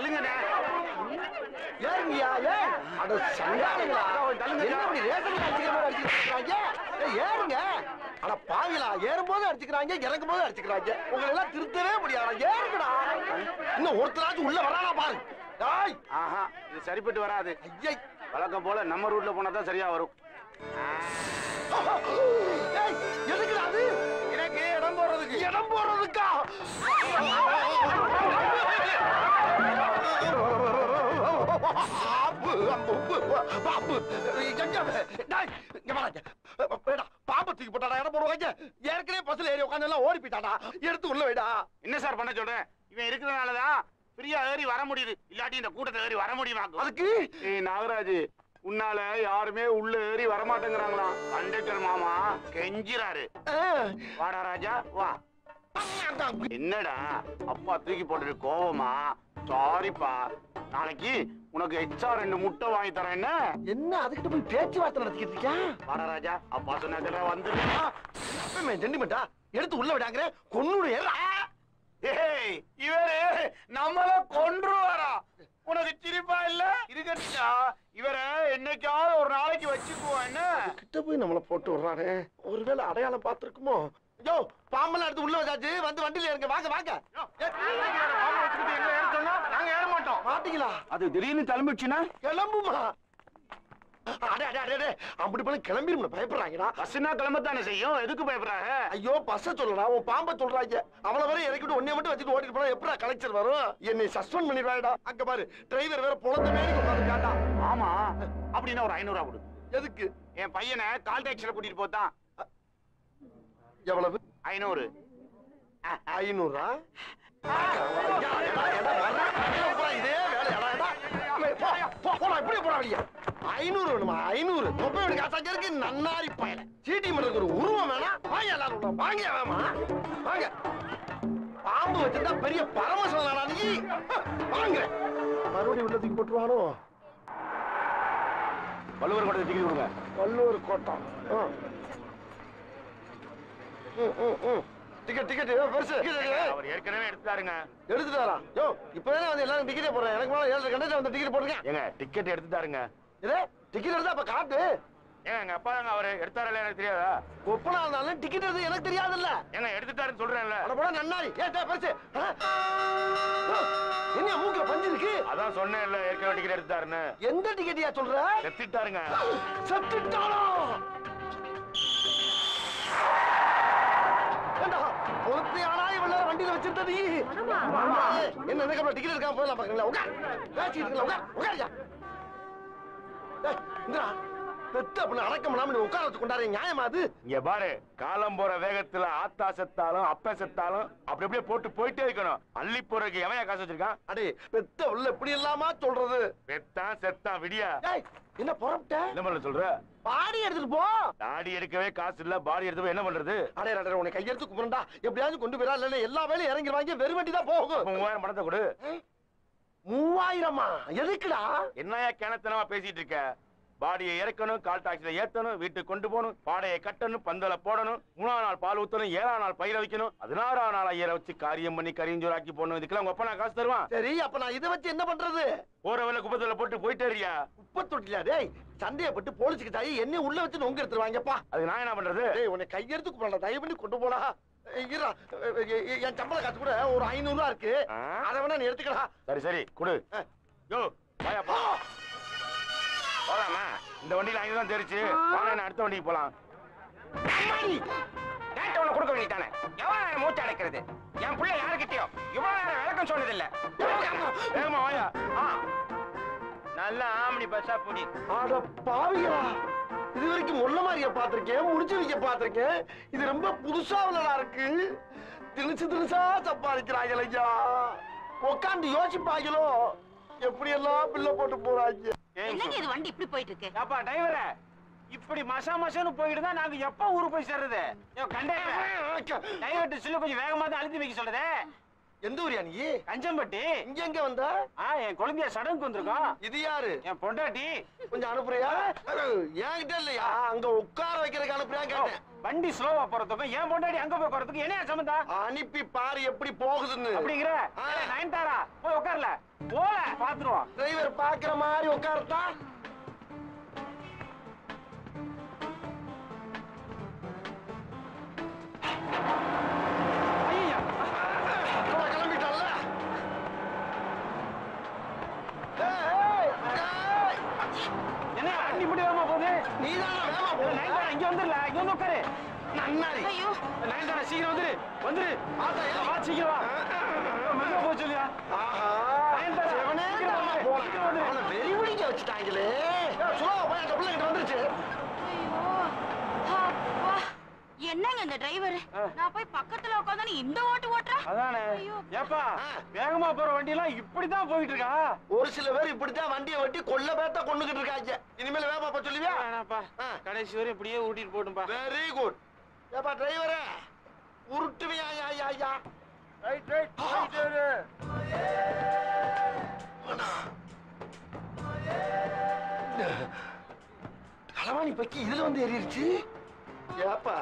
தள்ளுங்கண்ணே. ஏறுங்கய்யா, ஏன்? அட சண்டாளங்களா, என்ன இப்படி ரேஷன் அடிச்சுக்கிற மாதிரி அடிச்சுக்கிட்டு இருக்காங்க? ஏறுங்க. அட பாவிகளா, ஏறும்போது அடிச்சுக்கிறாங்க, இறங்கும் போது அடிச்சுக்கிறாங்க. உங்களை எல்லாம் திருத்தவே முடியாது. ஏறுங்கடா. இன்னும் ஒருத்தராச்சும் உள்ள வரானா பாரு. டேய். ஆஹா, இது சரிப்பட்டு வராது. ஐயை. வழக்கம் போல நம்ம ரூட்ல போனா தான் சரியா வரும். டேய், எதுக்குடா அது? எனக்கு இடம் போறதுக்கு. இடம் போறதுக்கா? பாம்பு பாம்பு தூக்கி போட்டாடா, இடம் போடுவாங்க. ஏற்கனவே பஸ்ல ஏறி உட்காந்து எல்லாம் ஓடி போயிட்டாடா. எடுத்து உள்ள வைடா. என்ன சார் பண்ண சொல்றேன்? இவன் இருக்கிறதுனாலதான் ஃப்ரீயா ஏறி வர முடியுது. இல்லாட்டி இந்த கூட்டத்தை ஏறி வர முடியுமா? அதுக்கு நாகராஜ், உன்னால யாருமே உள்ள ஏறி வரமாட்டேங்கிறாங்களாம். கண்டக்டர் மாமா கெஞ்சிராரு. வாடா ராஜா வா. என்னடா அப்பா தூக்கி போட்டு கோவமா? சாரிப்பா, நாளைக்கு உனக்கு எக்ஸ்ட்ரா 2 முட்டை வாங்கி தரேன். என்ன என்ன அதுக்கிட்ட போய் பேச்சுவார்த்தை நடத்திக்கிட்டு இருக்கியா? வாடா ராஜா, அப்பா சொன்ன வந்து ஜெண்டிமெண்டா எடுத்து உள்ள விடாங்கிற கொன்னுடு. ஏய், இவரு நம்மள கொன்றுவாரா? உனக்கு சிரிப்பா இல்ல? இருக்கா, இவரை என்னைக்காவது ஒரு நாளைக்கு வச்சுக்குவோம். என்ன கிட்ட போய் நம்மள போட்டு விடுறானே, ஒருவேளை அடையாளம் பார்த்திருக்குமோ? யோ, பாம்பெல்லாம் எடுத்து உள்ள வச்சாச்சு, வந்து வண்டியில இருங்க. வாங்க வாங்க. நாங்க ஏற மாட்டோம். மாட்டீங்களா? அது திடீர்னு கிளம்பிடுச்சுன்னா கிளம்புமா? அடே அடே அடே, அப்படி பண்ண கிளம்பிரும் பயப்படுறாங்கடா. பஸ்னா கிளம்பத்தானே செய்யும், எதுக்கு பயப்படுறாங்க? ஐயோ, பஸ்ஸ சொல்லடா, உன் பாம்பை சொல்றாங்க. அவள வரை இறக்கிட்டு ஒன்னே மட்டும் வச்சுட்டு ஓட்டிட்டு போனா எப்படா கலெக்டர் வரும்? என்னை சஸ்பெண்ட் பண்ணிடுவாடா. அங்க பாரு, டிரைவர் வேற பொழந்த மேலே கொண்டாந்துட்டாடா. ஆமா, அப்படின்னா ஒரு 500 கொடு. எதுக்கு? என் பையனை கால் டாக்ஸில கூட்டிட்டு போதான். எவ்வளவு? 500. 500? இதே வேலை. 500 வேணுமா? 500 தொப்பை காசாங்க இருக்கு. நன்னாரி பயல சீட்டி மரத்துக்கு ஒரு உருவம் வேணா? வாங்க எல்லாரும் வாங்க. வேமா வாங்க. பாம்பு வச்சிருந்தா பெரிய பரமசிவனா நீ? வாங்க. மறுபடியும் உள்ள தூக்கி போட்டுருவானோ? வள்ளுவர் கோட்டை டிக்கெட் கொடுங்க. வள்ளுவர் கோட்டம். டிக்கெட் பெருசு. அவர் ஏற்கனவே எடுத்துட்டாருங்க. எடுத்துட்டாரா? யோ, இப்பதானே வந்து எல்லாரும் டிக்கெட்டே போடுறேன். எனக்கு மேல 7 கண்டக்டர் வந்து டிக்கெட் போடுங்க. ஏங்க, டிக்கெட் எடுத்துட்டாருங்க. இது டிக்கெட் எடுத்தா அப்ப காட்டு. ஏங்க, எங்க அப்பா தாங்க அவரு எடுத்தாரல, எனக்கு தெரியாதா? ஒப்பனா இருந்தாலும் டிக்கெட் எடுத்து எனக்கு தெரியாதுல்ல. ஏங்க, எடுத்துட்டாருன்னு சொல்றேன்ல. அட போடா நன்னாரி. பெருசு. என்ன மூக்குல பஞ்சு இருக்கு? அதான் சொன்னேன்ல, ஏற்கனவே டிக்கெட் எடுத்துட்டாருன்னு. எந்த டிக்கெட்டியா சொல்ற? செத்துட்டாருங்க. செத்துட்டாரா? வண்டியில வச்சிருந்தது என்ன டிக்கெட் இருக்காம போயிடலாம் பாக்குறீங்களா? உட்கார். பேசிட்டு இருக்கலாம். உட்காரியா? பெத்த அப்படின்னு அடக்கம் இல்லாம உட்கார வச்சு கொண்டாரு. நியாயமா அது? இங்க பாரு, காலம் போற வேகத்துல ஆத்தா செத்தாலும் அப்ப செத்தாலும் அப்படி அப்படியே போட்டு போயிட்டே இருக்கணும். அள்ளி போறதுக்கு எவன் காசு வச்சிருக்கான்? அடே, பெத்த உள்ள இப்படி இல்லாமா சொல்றது? பெத்தான் செத்தான் விடியா. என்ன புறப்பட்ட? என்ன பண்ண சொல்ற? பாடி எடுத்துட்டு போ. தாடி எடுக்கவே காசு இல்ல, பாடி எடுத்து போய் என்ன பண்றது? அடே அடே, உன்னை கையெடுத்து கும்பிடுறா. எப்படியாவது கொண்டு போயிடா. இல்ல எல்லா வேலையும் இறங்கிடுவாங்க. வெறும் வண்டி தான் போகும். 3000 பணத்தை கொடு. 3000? எதுக்குடா? என்னையா கிணத்தனமா பேசிட்டு இருக்க? பாடியை இறக்கணும், கால் டாக்ஸில ஏத்தணும், வீட்டுக்கு கொண்டு போகணும், பாடையை கட்டணும், பந்தல போடணும், 3ஆம் நாள் பால் ஊத்தணும், 7ஆம் நாள் பயிர வைக்கணும், 16ஆம் நாள் ஐயரை வச்சு காரியம் பண்ணி கரிஞ்சோராக்கி போடணும். இதுக்கெல்லாம் உங்க அப்பா நான் காசு தருவான்? சரி, அப்ப நான் இதை வச்சு என்ன பண்றது? போற வேலை குப்பத்துல போட்டு போயிட்டே இருக்கியா? குப்பை தொட்டில டேய், சண்டையப்பட்டு போலீஸுக்கு தாயி என்ன உள்ள வச்சு நொங்க எடுத்துருவாங்கப்பா. அது நான் என்ன பண்றது? டேய், உன்னை கையெடுத்து கூப்பிடலாம். தயவு பண்ணி கொண்டு போடா. என் சம்பள காசு கூட ஒரு 500 ரூபா இருக்கு. அதை வேணா நீ எடுத்துக்கடா. சரி சரி கொடு. யோ வாயாப்பா. போலாமா? இந்த வண்டியில 5 தான் தெரிச்சு. வாங்க, அடுத்த வண்டிக்கு போலாம். உனக்கு கொடுக்க வேண்டியதானே? எவ்வளவு நேரம் மூச்சு அடைக்கிறது? என் பிள்ளை யாருக்கிட்டயோ இவ்வளவு நேரம் விளக்கம் சொன்னதில்லை. வேகமா வாயா. நல்ல ஆமணி பஸ்ஸா புடி. ஆட பாவிகளா, இது வரைக்கும் முள்ள மாதிரிய பாத்திருக்கேன், முடிச்சு வைக்க பாத்திருக்கேன். இது ரொம்ப புதுசா உள்ளதா இருக்கு. திணிச்சா சம்பாதிக்கிறாங்க ஐயா. உட்காந்து யோசிப்பாங்களோ எப்படி எல்லாம் பிள்ளை போட்டு போறாங்க. என்னங்க இது வண்டி இப்படி போயிட்டு இருக்கு? அப்பா டிரைவரே, இப்படி மசான்னு போயிட்டு தான் நாங்க எப்ப ஊருக்கு போய் சேர்றது? கண்டக்டர் டிரைவர் சில்ல கொஞ்சம் வேகமா தான் அழுத்தி வைக்க சொல்றதே. எந்த ஊரியா நீ? கஞ்சம்பட்டி. இங்க எங்க வந்த? என் குழந்தைய சடங்குக்கு வந்திருக்கோம். இது யாரு? என் பொண்டாட்டி. கொஞ்சம் அனுப்புறியா? என்கிட்ட இல்லையா? அங்க உட்கார வைக்கிறதுக்கு அனுப்புறியா கேட்டேன். வண்டி ஸ்லோவா போறதுக்கும் என் பொண்டாட்டி அங்க போய் போறதுக்கு என்ன சம்பந்தம்? அனுப்பி பாரு எப்படி போகுதுன்னு. அப்படிங்கிற நயன்தாரா போய் உட்கார்ல. போல பாத்துருவோம். டிரைவர் பாக்குற மாதிரி உட்கார்த்தா ஐயா கிளம்பிட்டல்ல. என்ன வண்டி இப்படி வேகமா போகுது? நீதான் வேகமா போ. நயன்தாரா இங்க வந்துடல, இங்க வந்து உட்காரு. நன்னாரி. ஐயோ நயன்தாரா சீக்கிரம் வந்துரு, வந்துரு. ஆத்தாயா. வா சீக்கிரம் வா. மெதுவா போக சொல்லியா? ஆஹா. நயன்தாரா, சிவனே சீக்கிரம் தானா வந்துரு, போலாம். சீக்கிரம் வந்துரு. அவனை வெறி பிடிக்க வச்சுட்டாங்களே. சுலா போய் அந்த பிள்ளைகிட்ட வந்துருச்சு. ஐயோ அப்பா என்னங்க இந்த டிரைவர் நான் போய் பக்கத்துல உட்கார்ந்து இந்த ஓட்டு ஓட்டுறா அதானே. ஐயோ. ஏப்பா, வேகமா போற வண்டி எல்லாம் இப்படிதான் போயிட்டு இருக்கா? ஒரு சில பேர் இப்படித்தான் வண்டியை வெட்டி கொல்ல பேத்த கொண்டுகிட்டு இருக்காங்க. இனிமேல் வேகமா போக சொல்லுவியா? வேணாப்பா, கடைசி வரையும் இப்படியே ஊட்டிட்டு போட்டும்பா. Very good. ஏப்பா டிரைவரே உருட்டுவியா? ஐயா ரைட் ரைட் டிரைவர். களவாணி பக்கி இதுல வந்து ஏறிடுச்சு. ஏப்பா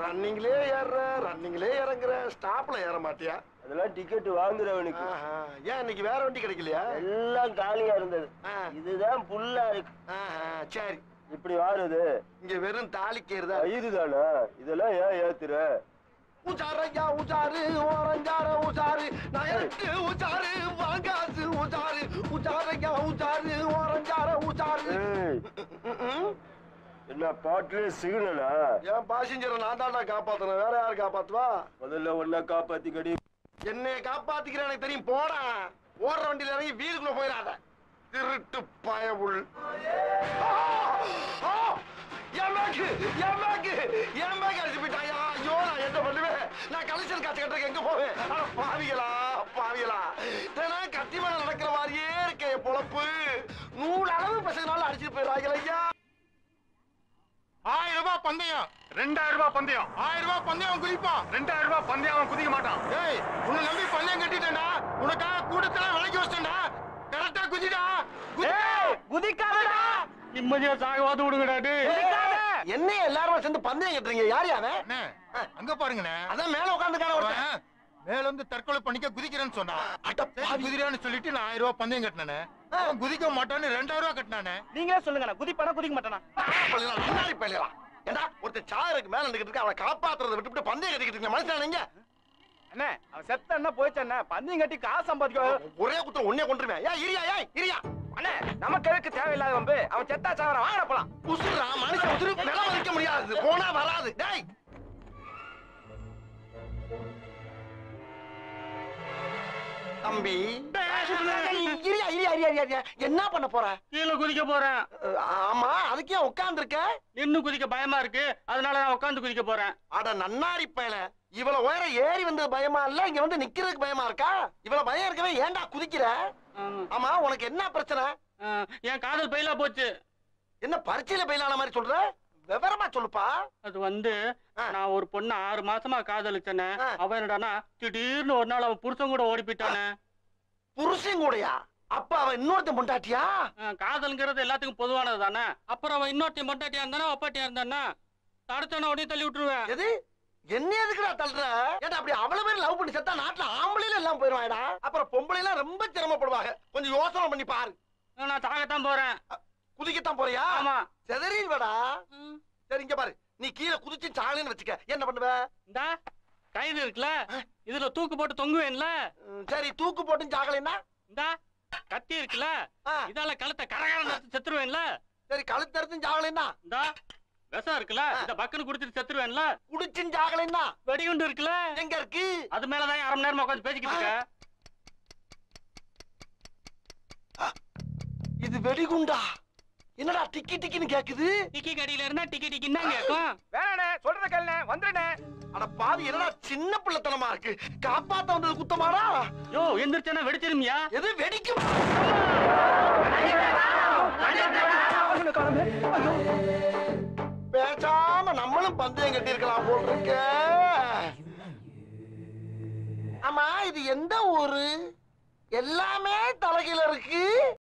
ரன்னிங்லே ஏறுற, ரன்னிங்லே இறங்குற, ஸ்டாப்ல ஏற மாட்டியா? அதெல்லாம் டிக்கெட் வாங்குறவனுக்கு. ஆஹா. ஏன் இன்னைக்கு வேற வண்டி கிடைக்கலையா? எல்லாம் காலியா இருந்தது. ஆ. இதுதான் புல்லா இருக்கு. ஆஹா, சரி. இப்படி வாருது. இங்க வெறும் தாலிக்கு ஏறுதா? இதுதானா? இதெல்லாம் ஏன் ஏத்துற? உச்சாரையா உச்சாரு ஓரஞ்சார உச்சாரு நயட்டு உச்சாரு வாங்காசு உச்சாரு உச்சாரையா உச்சாரு ஓரஞ்சார உச்சாரு. ஏய், என்ன பாட்டுல சிக்னலா? என் பாசஞ்சரை நான் தான்டா காப்பாத்துறேன், வேற யாரு காப்பாத்துவா? முதல்ல ஒன்னா காப்பாத்திக்கடி. என்னைய காப்பாத்திக்கிறேன் எனக்கு தெரியும். போடா, ஓடுற வண்டியில இறங்கி வீடுக்குள்ள போயிடாத திருட்டு பயவுள். என் பேக் அடிச்சு போயிட்டாயா? ஐயோ நான் என்ன பண்ணுவேன்? நான் கலெக்ஷன் காசு கட்டுறதுக்கு எங்க போவேன்? பாவிகளா பாவிகளா, தினம் கத்தி மேல நடக்கிற மாதிரியே இருக்க என் பொழப்பு. 100 அளவு பசங்களால அடிச்சுட்டு போயிடுறாங்க ஐயா. 1000 ரூபாய் பந்தயம், 2000 ரூபாய் பந்தயம், 1000 ரூபாய் பந்தயம் குதிப்பான், 2000 ரூபாய் பந்தயம் அவன் குதிக்க மாட்டான். ஏய், உன்னை நம்பி பந்தயம் கட்டிட்டேன்டா, உனக்காக கூட்டத்துல விலைக்கு வச்சிட்டேன்டா, கரெக்டா குதிடா. குதிக்காதடா. நிம்மதியா சாகவாது விடுங்கடா. என்ன எல்லாரும் சேர்ந்து பந்தயம் கட்டுறீங்க? யார் யாவன்? அங்க பாருங்கண்ணே, அதான் மேல உட்காந்துக்கான ஒருத்தன். மேல வந்து தற்கொலை பண்ணிக்க குதிக்கிறேன்னு சொன்னா, அட பாவி. குதிரான்னு சொல்லிட்டு நான் 1000 ரூபாய் பந்தயம் கட்டினானே, அவன் குதிக்க மாட்டான்னு 2000 ரூபாய் கட்டினானே. நீங்களே சொல்லுங்க, குதிப்பானா குதிக்க மாட்டானா? முன்னாடி போயிடலாம். ஏண்டா ஒருத்தர் சாருக்கு மேல நின்னுகிட்டு இருக்க, அவனை காப்பாத்துறதை விட்டுவிட்டு பந்தயம் கட்டிக்கிட்டு இருக்கீங்க. மனுஷன் நீங்க? அண்ணே, அவன் செத்த என்ன போயிச்சு அண்ணே, பந்தயம் கட்டி காசு சம்பாதிக்க. ஒரே குத்துற உன்னே கொண்டுருவேன். ஏன் இரியா? ஏன் இரியா? அண்ணே, நமக்கு எதுக்கு தேவையில்லாத வம்பு? அவன் செத்தா சாவற, வாங்கடா போலாம். உசுரா மனுஷன் உசுரு நிலம் மதிக்க முடியாது, போனா வராது. டேய் தம்பி, இரியா இரியா இரியா இரியா. என்ன பண்ண போற? கீழே குதிக்க போறேன். ஆமா, அதுக்கு ஏன் உட்கார்ந்து இருக்க? நின்னு குதிக்க பயமா இருக்கு, அதனால நான் உட்கார்ந்து குதிக்க போறேன். அட நன்னாரி பயல, இவ்வளவு உயரம் ஏறி வந்தது பயமா இல்ல, இங்க வந்து நிக்கிறதுக்கு பயமா இருக்கா? இவ்வளவு பயம் இருக்கவே ஏன்டா குதிக்கிற? ஆமா, உனக்கு என்ன பிரச்சனை? என் காதல் பயிலா போச்சு. என்ன பரீட்சையில பயிலான மாதிரி சொல்ற? விவரமா சொல்லுப்பா. அது வந்து நான் ஒரு பொண்ணு 6 மாசமா காதலிச்சேனே, அவன் என்னடானா திடீர்னு ஒரு நாள் அவன் புருஷன் கூட ஓடி போயிட்டானே. புருஷன் கூடயா? அப்ப அவன் இன்னொருத்தன் பொண்டாட்டியா? காதல்ங்கிறது எல்லாத்துக்கும் பொதுவானது தானே. அப்புறம் அவன் இன்னொருத்தையும் பொண்டாட்டியா இருந்தானா அப்பாட்டியா இருந்தானா தடுத்தானா உடனே தள்ளி விட்டுருவேன். எது என்ன எதுக்குடா தள்ளுற? ஏடா அப்படி அவ்வளவு பேர் லவ் பண்ணி செத்தா நாட்டுல ஆம்பளையில எல்லாம் போயிருவாடா. அப்புறம் பொம்பளை எல்லாம் ரொம்ப சிரமப்படுவாங்க. கொஞ்சம் யோசனை பண்ணி பாரு. நான் சாகத்தான் போறேன். குதிக்கத்தான் போறியா? ஆமா. செதறிடுவடா. சரி இங்க பாரு, நீ கீழே குதிச்சு சாலின்னு வச்சுக்க, என்ன பண்ணுவ? இந்த கைது இருக்குல்ல, இதுல தூக்கு போட்டு தொங்குவேன்ல. சரி தூக்கு போட்டு சாகலைன்னா? இந்த கத்தி இருக்குல்ல, இதால கழுத்தை கரகாரம் செத்துருவேன்ல. சரி கழுத்து எடுத்து சாகலைன்னா? இந்த விஷம் இருக்குல்ல, இந்த பக்கன்னு குடிச்சிட்டு செத்துருவேன்ல. குடிச்சும் சாகலைன்னா? வெடிகுண்டு இருக்குல்ல, எங்க இருக்கு? அது மேலதான் 1/2 மணி நேரமா உட்காந்து பேசிக்கிட்டு இருக்க. இது வெடிகுண்டா? என்னடா டிக்கி டிக்கின்னு கேக்குது? டிக்கி கடியில இருந்தா டிக்கி டிக்கின்னு தான் கேட்கும். வேணாண்ணே, சொல்றத கேளுண்ணே, வந்துருண்ணே. அட பாவி, என்னடா சின்ன பிள்ளைத்தனமா இருக்கு. காப்பாத்த வந்தது குத்தமாடா? யோ எந்திரிச்சா வெடிச்சிருமியா? எது வெடிக்கும்? பேசாம நம்மளும் பந்தயம் கட்டி இருக்கலாம் போல் இருக்க. ஆமா, இது எந்த ஊரு? எல்லாமே தலைகீழ இருக்கு.